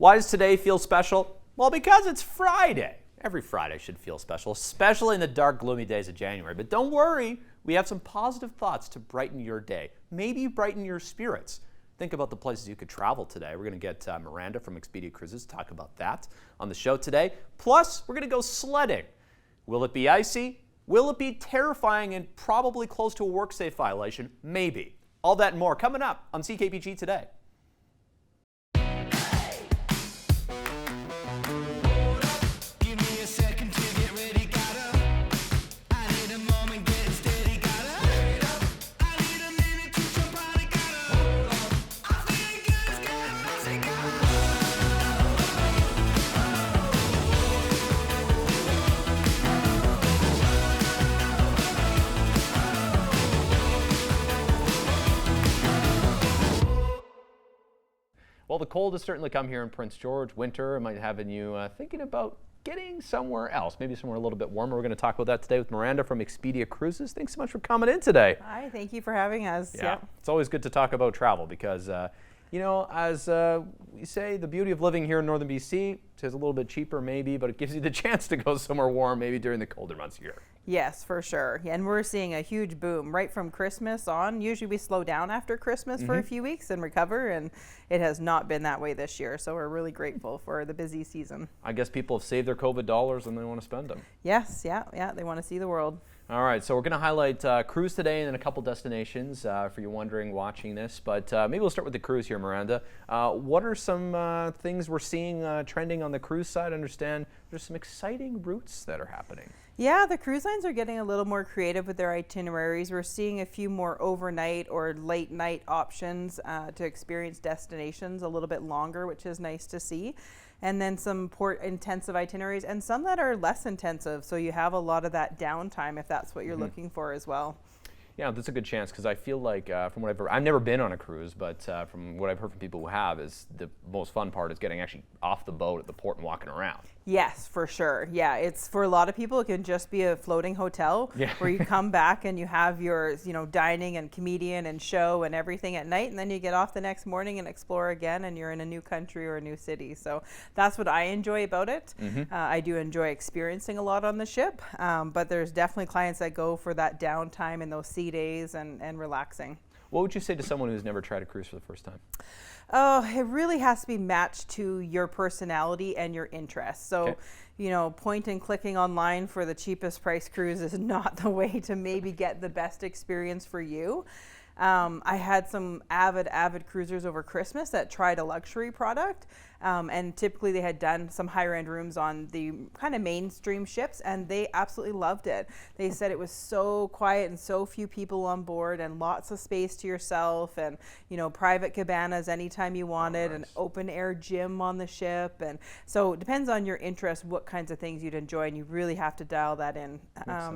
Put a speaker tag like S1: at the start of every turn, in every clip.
S1: Why does today feel special? Well, because it's Friday. Every Friday should feel special, especially in the dark, gloomy days of January. But don't worry, we have some positive thoughts to brighten your day, maybe brighten your spirits. Think about the places you could travel today. We're going to get Miranda from Expedia Cruises to talk about that on the show today. Plus, we're going to go sledding. Will it be icy? Will it be terrifying and probably close to a WorkSafe violation? Maybe. All that and more coming up on CKPG Today. Well, the cold has certainly come here in Prince George. Winter might have you thinking about getting somewhere else, maybe somewhere a little bit warmer. We're going to talk about that today with Miranda from Expedia Cruises. Thanks so much for coming in today.
S2: Hi, thank you for having us.
S1: Yeah, it's always good to talk about travel because, as we say, the beauty of living here in northern BC is a little bit cheaper maybe, but it gives you the chance to go somewhere warm maybe during the colder months here.
S2: Yes, for sure. Yeah, and we're seeing a huge boom right from Christmas on. Usually we slow down after Christmas for a few weeks and recover, and it has not been that way this year. So we're really grateful for the busy season.
S1: I guess people have saved their COVID dollars and they want to spend them.
S2: Yes, yeah, they want to see the world.
S1: All right, so we're going to highlight cruise today and then a couple destinations for you wondering, watching this. But maybe we'll start with the cruise here, Miranda. What are some things we're seeing trending on the cruise side? I understand there's some exciting routes that are happening.
S2: Yeah, the cruise lines are getting a little more creative with their itineraries. We're seeing a few more overnight or late night options to experience destinations a little bit longer, which is nice to see. And then some port intensive itineraries and some that are less intensive. So you have a lot of that downtime if that's what you're looking for as well.
S1: Yeah, that's a good chance because I feel like from what I've never been on a cruise, but from what I've heard from people who have is the most fun part is getting actually off the boat at the port and walking around.
S2: Yes, for sure. Yeah, it's for a lot of people, it can just be a floating hotel where you come back and you have your, dining and comedian and show and everything at night. And then you get off the next morning and explore again and you're in a new country or a new city. So that's what I enjoy about it. I do enjoy experiencing a lot on the ship, but there's definitely clients that go for that downtime and those sea days and relaxing.
S1: What would you say to someone who's never tried a cruise for the first time?
S2: Oh, it really has to be matched to your personality and your interests. So, point and clicking online for the cheapest price cruise is not the way to maybe get the best experience for you. I had some avid cruisers over Christmas that tried a luxury product. And typically they had done some higher end rooms on the kind of mainstream ships and they absolutely loved it. They said it was so quiet and so few people on board and lots of space to yourself and, private cabanas anytime you wanted, an open air gym on the ship. And so it depends on your interest, what kinds of things you'd enjoy, and you really have to dial that in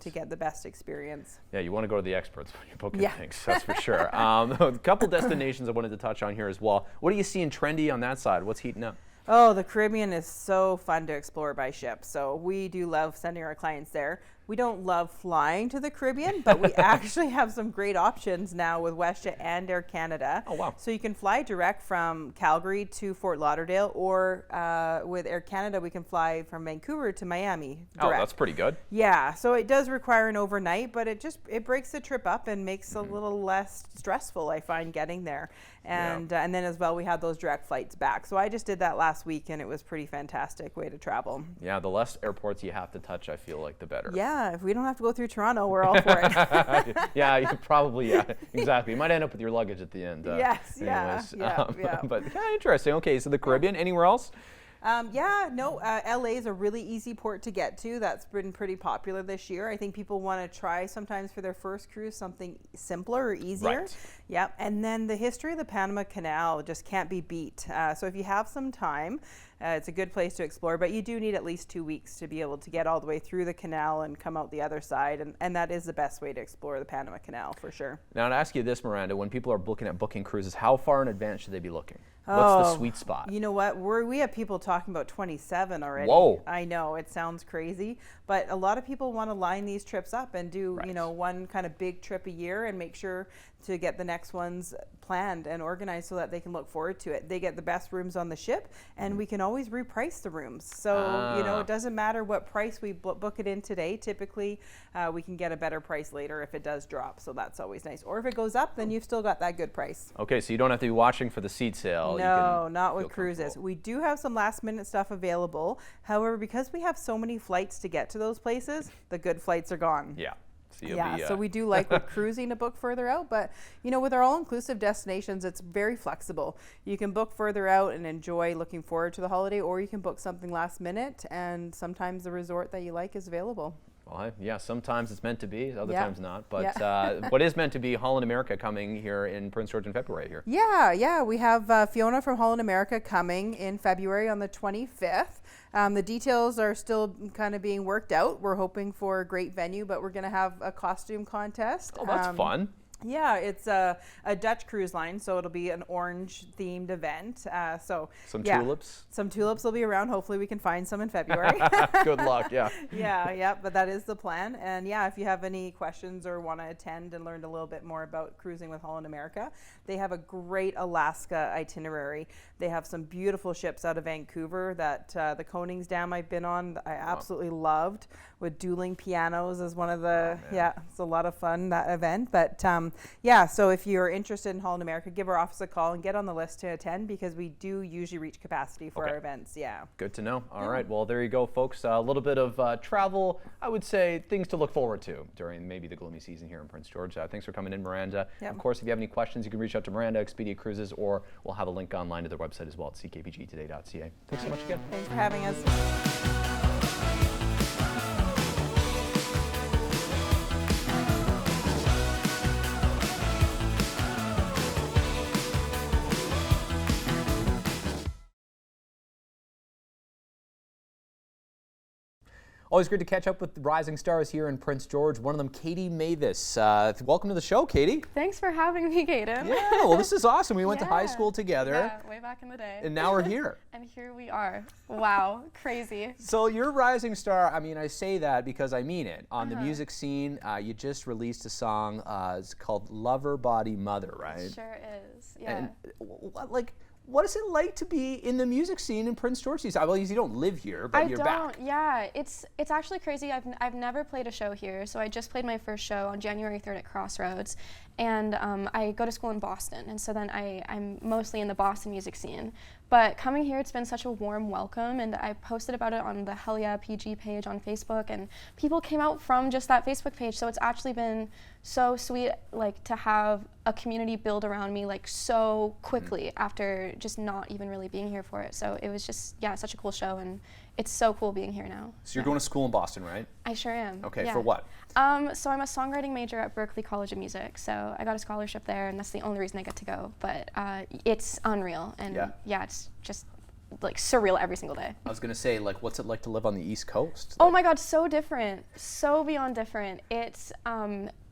S2: to get the best experience.
S1: Yeah, you want to go to the experts when you're booking things, that's for sure. A couple destinations I wanted to touch on here as well. What are you seeing trendy on that side? What's heating up?
S2: Oh, the Caribbean is so fun to explore by ship. So we do love sending our clients there. We don't love flying to the Caribbean, but we actually have some great options now with WestJet and Air Canada.
S1: Oh, wow.
S2: So you can fly direct from Calgary to Fort Lauderdale, or with Air Canada, we can fly from Vancouver to Miami direct.
S1: Oh, that's pretty good.
S2: Yeah, so it does require an overnight, but it breaks the trip up and makes a little less stressful, I find, getting there. And then as well, we have those direct flights back. So I just did that last week, and it was pretty fantastic way to travel.
S1: Yeah, the less airports you have to touch, I feel like the better.
S2: Yeah, if we don't have to go through Toronto, we're all for it.
S1: Yeah, you probably, exactly. You might end up with your luggage at the end.
S2: Yes,
S1: anyways.
S2: yeah.
S1: But interesting. Okay, so the Caribbean, anywhere else?
S2: LA is a really easy port to get to. That's been pretty popular this year. I think people want to try sometimes for their first cruise something simpler or easier.
S1: Right.
S2: Yep. And then the history of the Panama Canal just can't be beat. So if you have some time, it's a good place to explore, but you do need at least 2 weeks to be able to get all the way through the canal and come out the other side. And that is the best way to explore the Panama Canal for sure.
S1: Now to ask you this, Miranda, when people are looking at booking cruises, how far in advance should they be looking? What's the sweet spot?
S2: You know what? We have people talking about 27 already.
S1: Whoa.
S2: I know, it sounds crazy, but a lot of people want to line these trips up and do, one kind of big trip a year and make sure to get the next ones planned and organized so that they can look forward to it. They get the best rooms on the ship, and we can always reprice the rooms. So, you know, it doesn't matter what price we book it in today. Typically, we can get a better price later if it does drop. So that's always nice. Or if it goes up, then you've still got that good price.
S1: Okay, so you don't have to be watching for the seat sale.
S2: No, not with cruises. We do have some last minute stuff available. However, because we have so many flights to get to those places, the good flights are gone.
S1: Yeah.
S2: So we do like with cruising to book further out, but you know, with our all-inclusive destinations, it's very flexible. You can book further out and enjoy looking forward to the holiday, or you can book something last minute, and sometimes the resort that you like is available.
S1: Well, yeah, sometimes it's meant to be, other times not. But
S2: Yeah.
S1: what is meant to be Holland America coming here in Prince George in February here?
S2: Yeah, we have Fiona from Holland America coming in February on the 25th. The details are still kind of being worked out. We're hoping for a great venue, but we're going to have a costume contest.
S1: Oh, that's fun.
S2: Yeah, it's a Dutch cruise line, so it'll be an orange-themed event.
S1: Some tulips?
S2: Some tulips will be around. Hopefully we can find some in February.
S1: Good luck, yeah.
S2: Yeah, but that is the plan. And yeah, if you have any questions or want to attend and learn a little bit more about cruising with Holland America, they have a great Alaska itinerary. They have some beautiful ships out of Vancouver that the Konings Dam I've been on, I absolutely loved, with dueling pianos as one of the, it's a lot of fun, that event. But so if you're interested in Holland America, give our office a call and get on the list to attend, because we do usually reach capacity for our events. Yeah.
S1: Good to know. All right. Well, there you go, folks. A little bit of travel, I would say, things to look forward to during maybe the gloomy season here in Prince George. Thanks for coming in, Miranda. Of course, if you have any questions, you can reach out to Miranda, Expedia Cruises, or we'll have a link online to their website as well at ckpgtoday.ca. Thanks so much again.
S2: Thanks for having us.
S1: Always great to catch up with the rising stars here in Prince George. One of them, Katie Mavis. Welcome to the show, Katie.
S3: Thanks for having me, Kaden.
S1: Yeah, well, this is awesome. We went to high school together.
S3: Yeah, way back in the day.
S1: And now we're here.
S3: And here we are. Wow, crazy.
S1: So you're a rising star. I mean, I say that because I mean it. On the music scene, you just released a song. It's called Lover, Body, Mother, right?
S3: It sure is, yeah.
S1: And what is it like to be in the music scene in Prince George? Well, you don't live here, but you're back.
S3: Yeah, it's actually crazy. I've never played a show here, so I just played my first show on January 3rd at Crossroads, and I go to school in Boston, and so then I'm mostly in the Boston music scene. But coming here, it's been such a warm welcome, and I posted about it on the Hell Yeah PG page on Facebook, and people came out from just that Facebook page, so it's actually been so sweet, like, to have a community build around me, like, so quickly after just not even really being here for it. So it was just, such a cool show, and it's so cool being here now.
S1: So you're going to school in Boston, right?
S3: I sure am.
S1: Okay, for what?
S3: So I'm a songwriting major at Berklee College of Music, so I got a scholarship there, and that's the only reason I get to go. But it's unreal, and it's just like surreal every single day.
S1: I was going to say, like, what's it like to live on the East Coast?
S3: Oh my God, so different, so beyond different. It's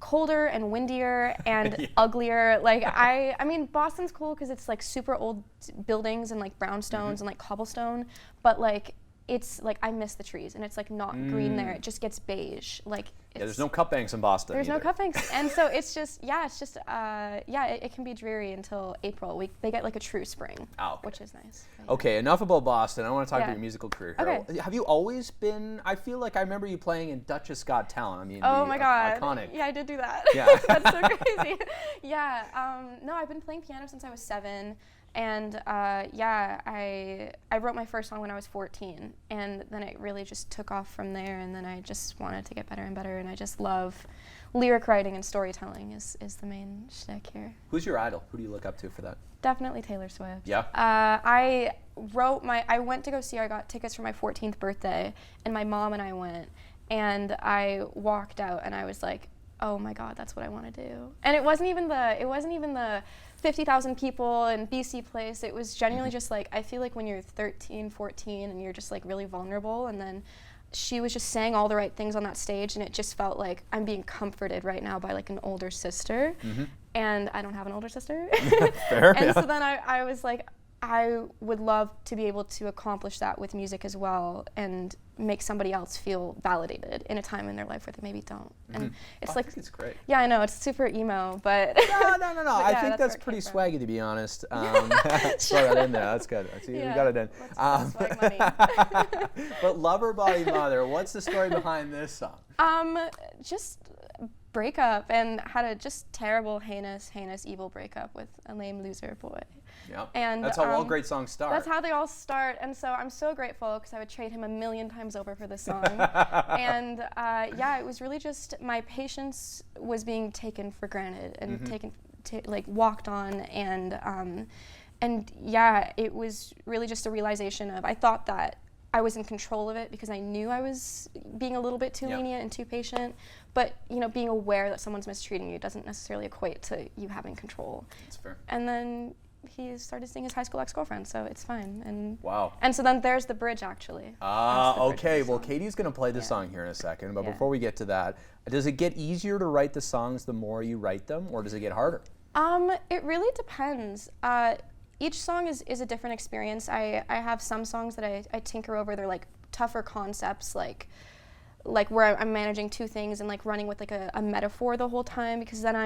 S3: colder and windier and uglier. Like I mean, Boston's cool because it's like super old buildings and like brownstones and like cobblestone, but like it's like I miss the trees, and it's like not green there. It just gets beige. Like
S1: there's no cut banks in Boston.
S3: There's no cut banks, and so it's just it can be dreary until April. They get like a true spring, which is nice.
S1: Okay, enough about Boston. I want to talk about your musical career here.
S3: Okay.
S1: Have you always been? I feel like I remember you playing in Duchess Got Talent. I mean,
S3: oh my God,
S1: iconic.
S3: Yeah, I did do that.
S1: Yeah,
S3: that's so crazy. No, I've been playing piano since I was 7. And I wrote my first song when I was 14, and then it really just took off from there, and then I just wanted to get better and better, and I just love lyric writing and storytelling is the main shtick here.
S1: Who's your idol? Who do you look up to for that?
S3: Definitely Taylor Swift.
S1: Yeah?
S3: I went to go see her. I got tickets for my 14th birthday, and my mom and I went, and I walked out, and I was like, oh my God, that's what I want to do. And it wasn't even the 50,000 people in BC Place. It was genuinely just like, I feel like when you're 13, 14 and you're just like really vulnerable, and then she was just saying all the right things on that stage, and it just felt like I'm being comforted right now by like an older sister. And I don't have an older sister.
S1: Fair,
S3: and so then I was like, I would love to be able to accomplish that with music as well and make somebody else feel validated in a time in their life where they maybe don't. And it's
S1: I think it's great.
S3: Yeah, I know, it's super emo, but
S1: No. I think that's pretty swaggy, to be honest. Throw that in there. That's good. See, we got it in.
S3: Let's swag money.
S1: But Lover Body Mother, what's the story behind this song?
S3: Just breakup, and had a just terrible, heinous, evil breakup with a lame loser boy.
S1: Yeah,
S3: and
S1: that's how all great songs start.
S3: That's how they all start, and so I'm so grateful because I would trade him 1,000,000 times over for this song. And yeah, it was really just my patience was being taken for granted and walked on, and yeah, it was really just a realization of I thought that I was in control of it because I knew I was being a little bit too lenient and too patient, but being aware that someone's mistreating you doesn't necessarily equate to you having control.
S1: That's fair.
S3: And then he started seeing his high school ex-girlfriend, so it's fine. And
S1: wow.
S3: And so then there's the bridge, actually.
S1: Okay. Well, Katie's going to play the song here in a second, but before we get to that, does it get easier to write the songs the more you write them, or does it get harder?
S3: It really depends. Each song is a different experience. I have some songs that I tinker over. They're like tougher concepts, like where I'm managing two things and like running with like a metaphor the whole time, because then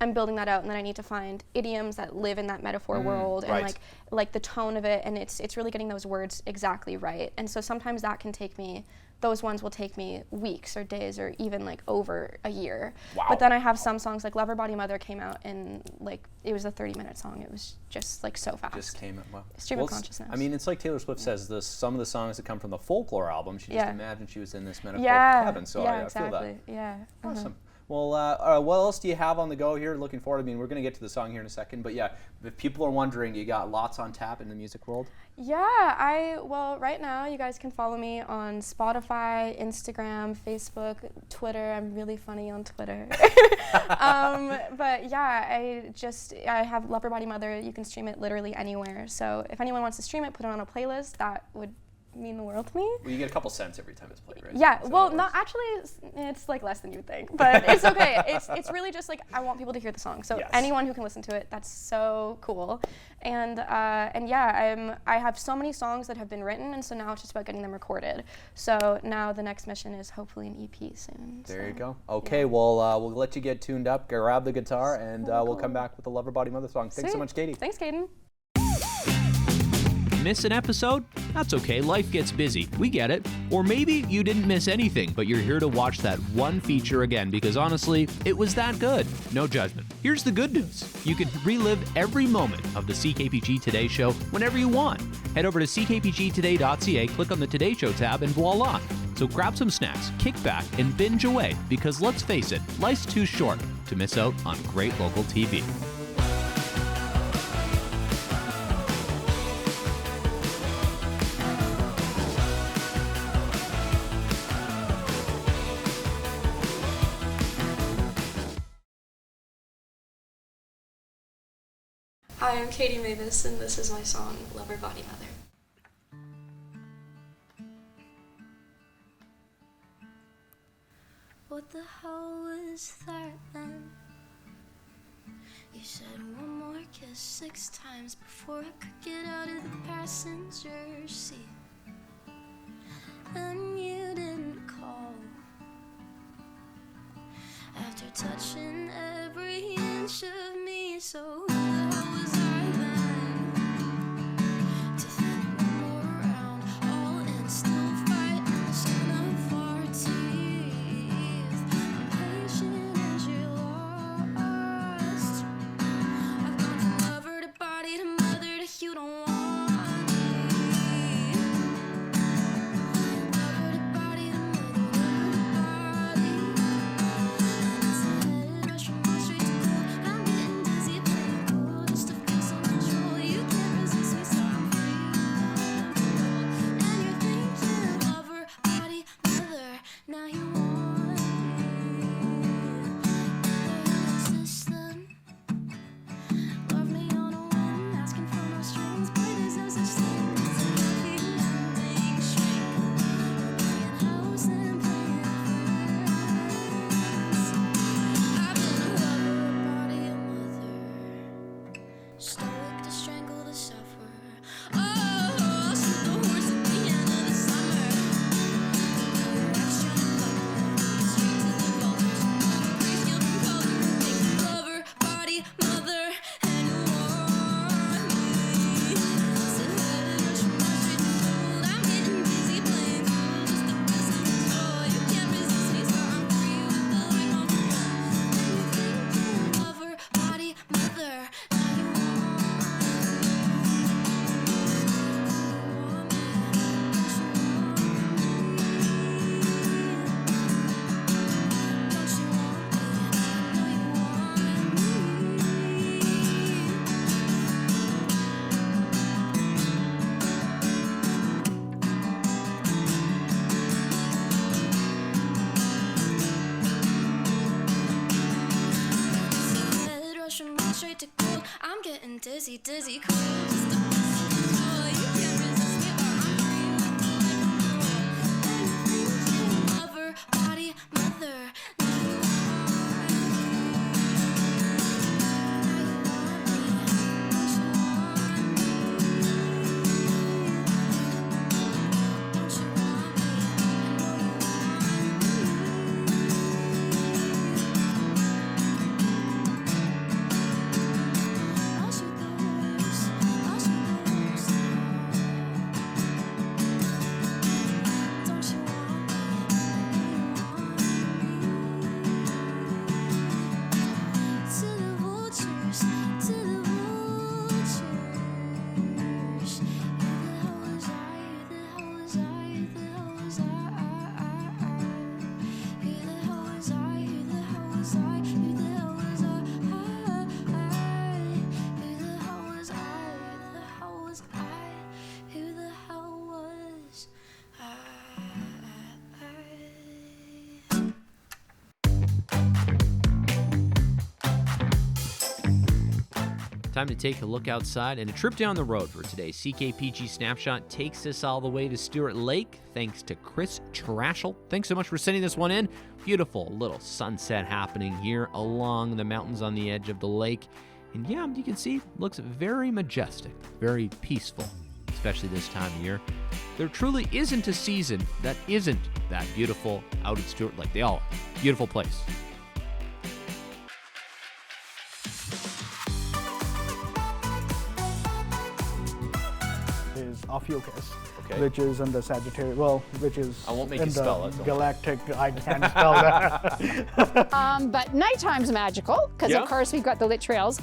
S3: I'm building that out, and then I need to find idioms that live in that metaphor world, and like the tone of it, and it's really getting those words exactly right. And so sometimes those ones will take me weeks or days or even like over a year.
S1: Wow.
S3: But then I have some songs like Lover Body Mother came out in like, it was a 30-minute song. It was just like so fast.
S1: Just came out, wow.
S3: Stream of consciousness.
S1: I mean, it's like Taylor Swift says, some of the songs that come from the folklore album, she just imagined she was in this metaphorical cabin. So I feel that.
S3: Yeah.
S1: Awesome. Well, what else do you have on the go here? Looking forward. I mean, we're going to get to the song here in a second, but yeah, if people are wondering, you got lots on tap in the music world?
S3: Yeah, well, right now you guys can follow me on Spotify, Instagram, Facebook, Twitter. I'm really funny on Twitter. But yeah, I have Lover Body Mother. You can stream it literally anywhere. So if anyone wants to stream it, put it on a playlist. That would mean the world to me.
S1: Well, you get a couple cents every time it's played, right?
S3: Yeah, well, not actually, it's like less than you would think, but it's okay. It's really just like I want people to hear the song. So anyone who can listen to it, that's so cool. And yeah, I have so many songs that have been written, and so now it's just about getting them recorded. So now the next mission is hopefully an EP soon.
S1: There you go. Okay, well, we'll let you get tuned up, grab the guitar, and we'll come back with the Lover Body Mother song. Thanks so much, Katie.
S3: Thanks, Caden.
S4: Miss an episode? That's okay, life gets busy. We get it. Or maybe you didn't miss anything, but you're here to watch that one feature again because honestly, it was that good. No judgment. Here's the good news. You can relive every moment of the CKPG Today Show whenever you want. Head over to ckpgtoday.ca, click on the Today Show tab, and voila. So grab some snacks, kick back, and binge away because let's face it, life's too short to miss out on great local TV.
S3: Hi, I'm Katie Mavis, and this is my song, Lover Body Mother.
S5: What the hell was that then? You said one more kiss 6 times before I could get out of the passenger seat. And you didn't call. After touching every inch of me, so who the hell was I then? To think one more round, all in, still fighting the skin of our teeth. I'm patient and you're lost. I've gone from lover to body to mother to you don't want me. Lover to body to mother, lover to body. And it's a head rush from one straight to cold. I'm getting dizzy playing dizzy, dizzy cruise. The best of the joy. You can't resist me or I'm free. Lover, body, mother.
S4: Time to take a look outside and a trip down the road for today's CKPG Snapshot takes us all the way to Stuart Lake, thanks to Chris Trashel. Thanks so much for sending this one in. Beautiful little sunset happening here along the mountains on the edge of the lake. And yeah, you can see, looks very majestic, very peaceful, especially this time of year. There truly isn't a season that isn't that beautiful out at Stuart Lake. They all are. Beautiful place.
S6: Is Ophiuchus,
S1: Okay.
S6: which is in the Sagittarius, which is
S1: I won't make
S6: in
S1: you
S6: the
S1: spell it, don't worry.
S6: galactic, I can't spell that.
S7: But nighttime's magical, because
S1: Yeah.
S7: of course we've got the lit trails.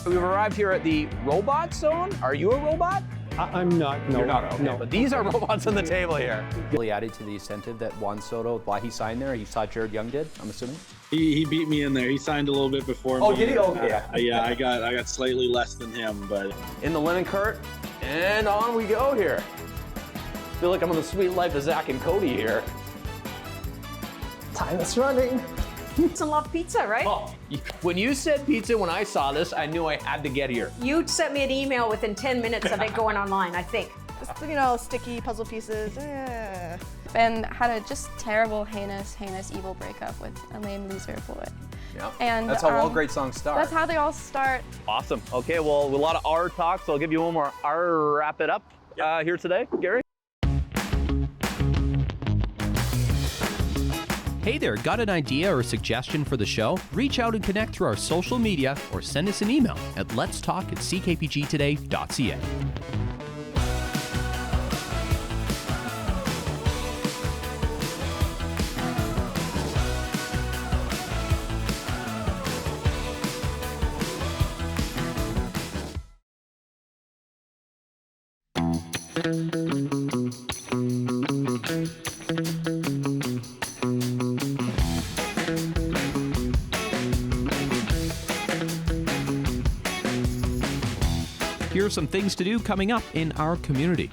S1: We've arrived here at the robot zone. Are you a robot?
S8: I'm not. No,
S1: You're not, okay.
S8: no.
S1: But these are robots on the table here. Really added to the incentive that Juan Soto, why he signed there. He saw Jared Young did, I'm assuming.
S8: He beat me in there. He signed a little bit before me.
S1: Oh, did he? Okay.
S8: Yeah, I got slightly less than him, but
S1: In the linen cart, and on we go here. Feel like I'm on the sweet life of Zach and Cody here.
S6: Time is running.
S9: Some love pizza, right?
S1: Oh, when you said pizza, when I saw this, I knew I had to get here.
S9: You sent me an email within 10 minutes of it going online, I think.
S10: Just, you know, sticky puzzle pieces.
S3: And had a just terrible, heinous, evil breakup with a lame loser boy.
S1: Yeah.
S3: And
S1: that's how all great songs start.
S3: That's how they all start.
S1: Awesome. Okay, well, a lot of R talk, so I'll give you one more R wrap it up here today, Gary.
S4: Hey there, got an idea or suggestion for the show? Reach out and connect through our social media or send us an email at letstalk@ckpgtoday.ca. Here are some things to do coming up in our community.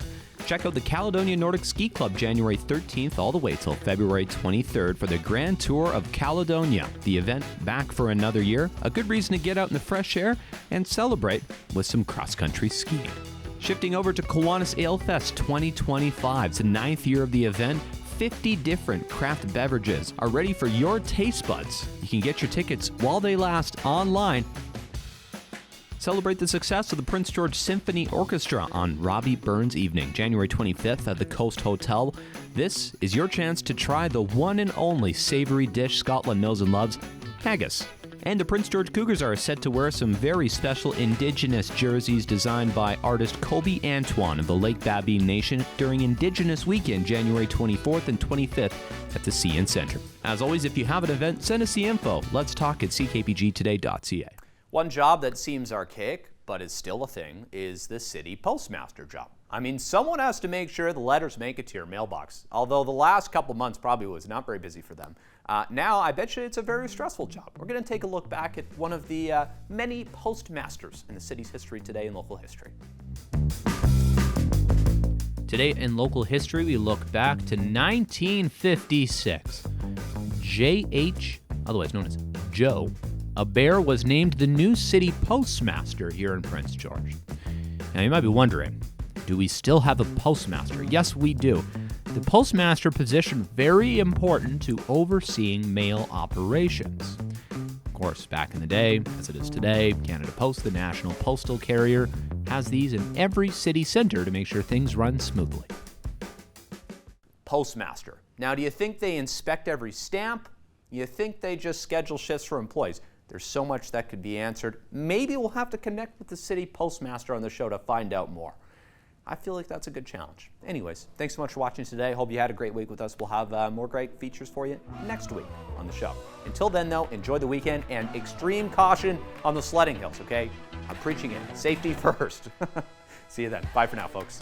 S4: Check out the Caledonia Nordic Ski Club January 13th all the way till February 23rd for the Grand Tour of Caledonia. The event back for another year, a good reason to get out in the fresh air and celebrate with some cross-country skiing. Shifting over to Kiwanis Ale Fest 2025, it's the 9th year of the event. 50 different craft beverages are ready for your taste buds. You can get your tickets while they last online. Celebrate the success of the Prince George Symphony Orchestra on Robbie Burns Evening, January 25th at the Coast Hotel. This is your chance to try the one and only savory dish Scotland knows and loves, haggis. And the Prince George Cougars are set to wear some very special Indigenous jerseys designed by artist Kobe Antoine of the Lake Babine Nation during Indigenous Weekend, January 24th and 25th at the CN Centre. As always, if you have an event, send us the info. Let's talk at ckpgtoday.ca.
S1: One job that seems archaic, but is still a thing, is the city postmaster job. I mean, someone has to make sure the letters make it to your mailbox, although the last couple months probably was not very busy for them. Now, I bet you it's a very stressful job. We're going to take a look back at one of the many postmasters in the city's history today in local history.
S4: Today in local history, we look back to 1956. J.H., otherwise known as Joe, a bear, was named the new city postmaster here in Prince George. Now, you might be wondering, do we still have a postmaster? Yes, we do. The postmaster position very important to overseeing mail operations. Of course, back in the day, as it is today, Canada Post, the national postal carrier, has these in every city center to make sure things run smoothly.
S1: Postmaster. Now, do you think they inspect every stamp? You think they just schedule shifts for employees? There's so much that could be answered. Maybe we'll have to connect with the city postmaster on the show to find out more. I feel like that's a good challenge. Anyways, thanks so much for watching today. Hope you had a great week with us. We'll have more great features for you next week on the show. Until then, though, enjoy the weekend and extreme caution on the sledding hills, okay? I'm preaching it. Safety first. See you then. Bye for now, folks.